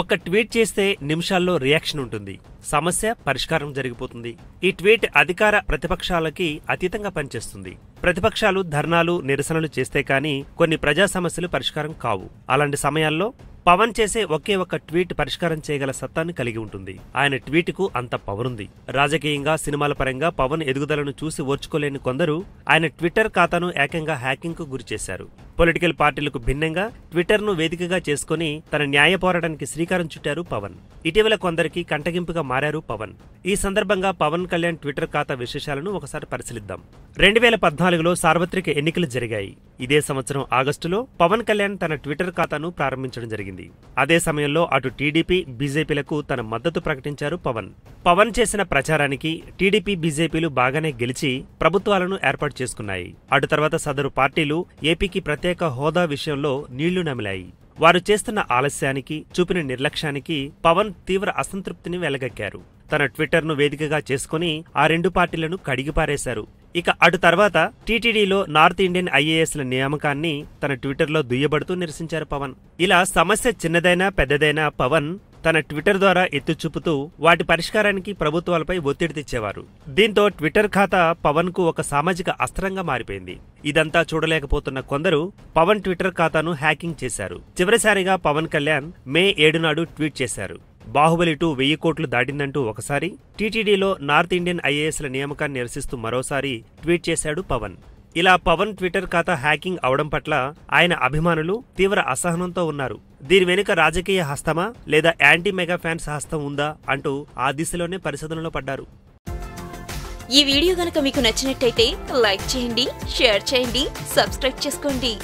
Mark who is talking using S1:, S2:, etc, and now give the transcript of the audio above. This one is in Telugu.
S1: ఒక్క ట్వీట్ చేస్తే నిమిషాల్లో రియాక్షన్ ఉంటుంది. సమస్య పరిష్కారం జరిగిపోతుంది. ఈ ట్వీట్ అధికార ప్రతిపక్షాలకి అతీతంగా పనిచేస్తుంది. ప్రతిపక్షాలు ధర్నాలు, నిరసనలు చేస్తే కానీ కొన్ని ప్రజా సమస్యలు పరిష్కారం కావు. అలాంటి సమయాల్లో పవన్ చేసే ఒకే ఒక్క ట్వీట్ పరిష్కారం చేయగల సత్తాన్ని కలిగి ఉంటుంది. ఆయన ట్వీట్కు అంత పవర్ ఉంది. రాజకీయంగా, సినిమాల పరంగా పవన్ ఎదుగుదలను చూసి ఓర్చుకోలేని కొందరు ఆయన ట్విట్టర్ ఖాతాను ఏకంగా హ్యాకింగ్ కు గురిచేశారు. పొలిటికల్ పార్టీలకు భిన్నంగా ట్విట్టర్ను వేదికగా చేసుకుని తన న్యాయ పోరాటానికి శ్రీకారం చుట్టారు పవన్. ఇటీవల కొందరికి కంటగింపుగా మారారు పవన్. ఈ సందర్భంగా పవన్ కళ్యాణ్ ట్విట్టర్ ఖాతా విశేషాలను ఒకసారి పరిశీలిద్దాం. 2014లో సార్వత్రిక ఎన్నికలు జరిగాయి. ఇదే సంవత్సరం ఆగస్టులో పవన్ కళ్యాణ్ తన ట్విట్టర్ ఖాతాను ప్రారంభించడం జరిగింది. అదే సమయంలో అటు టీడీపీ, బీజేపీలకు తన మద్దతు ప్రకటించారు పవన్. పవన్ చేసిన ప్రచారానికి టీడీపీ, బీజేపీలు బాగానే గెలిచి ప్రభుత్వాలను ఏర్పాటు చేసుకున్నాయి. అటు తర్వాత సదరు పార్టీలు ఏపీకి ప్రత్యేక హోదా విషయంలో నీళ్లు నమిలాయి. వారు చేస్తున్న ఆలస్యానికి, చూపిన నిర్లక్ష్యానికి పవన్ తీవ్ర అసంతృప్తిని వెలగక్కారు. తన ట్విట్టర్ను వేదికగా చేసుకుని ఆ రెండు పార్టీలను కడిగిపారేశారు. ఇక అటు తర్వాత టీటీడీలో నార్త్ ఇండియన్ ఐఏఎస్ల నియామకాన్ని తన ట్విట్టర్లో దుయ్యబడుతూ నిరసించారు పవన్. ఇలా సమస్య చిన్నదైనా పెద్దదైనా పవన్ తన ట్విట్టర్ ద్వారా ఎత్తుచూపుతూ వాటి పరిష్కారానికి ప్రభుత్వాలపై ఒత్తిడి తెచ్చేవారు. దీంతో ట్విట్టర్ ఖాతా పవన్ కు ఒక సామాజిక అస్త్రంగా మారిపోయింది. ఇదంతా చూడలేకపోతున్న కొందరు పవన్ ట్విట్టర్ ఖాతాను హ్యాకింగ్ చేశారు. చివరిసారిగా పవన్ కళ్యాణ్ మే 7 నాడు ట్వీట్ చేశారు. బాహుబలి 2 1000 కోట్లు దాటిందంటూ ఒకసారి, టీటీడీలో నార్త్ ఇండియన్ ఐఏఎస్ల నియామకాన్ని నిరసిస్తూ మరోసారి ట్వీట్ చేశాడు పవన్. ఇలా పవన్ ట్విట్టర్ ఖాతా హ్యాకింగ్ అవడం పట్ల ఆయన అభిమానులు తీవ్ర అసహనంతో ఉన్నారు. దీని వెనుక రాజకీయ హస్తమా లేదా యాంటీ మెగా ఫ్యాన్స్ హస్తం ఉందా అంటూ ఆ దిశలోనే పరిశోధనలో పడ్డారు.
S2: ఈ వీడియో గనక మీకు నచ్చినట్టయితే లైక్ చేయండి, షేర్ చేయండి, సబ్స్క్రైబ్ చేసుకోండి.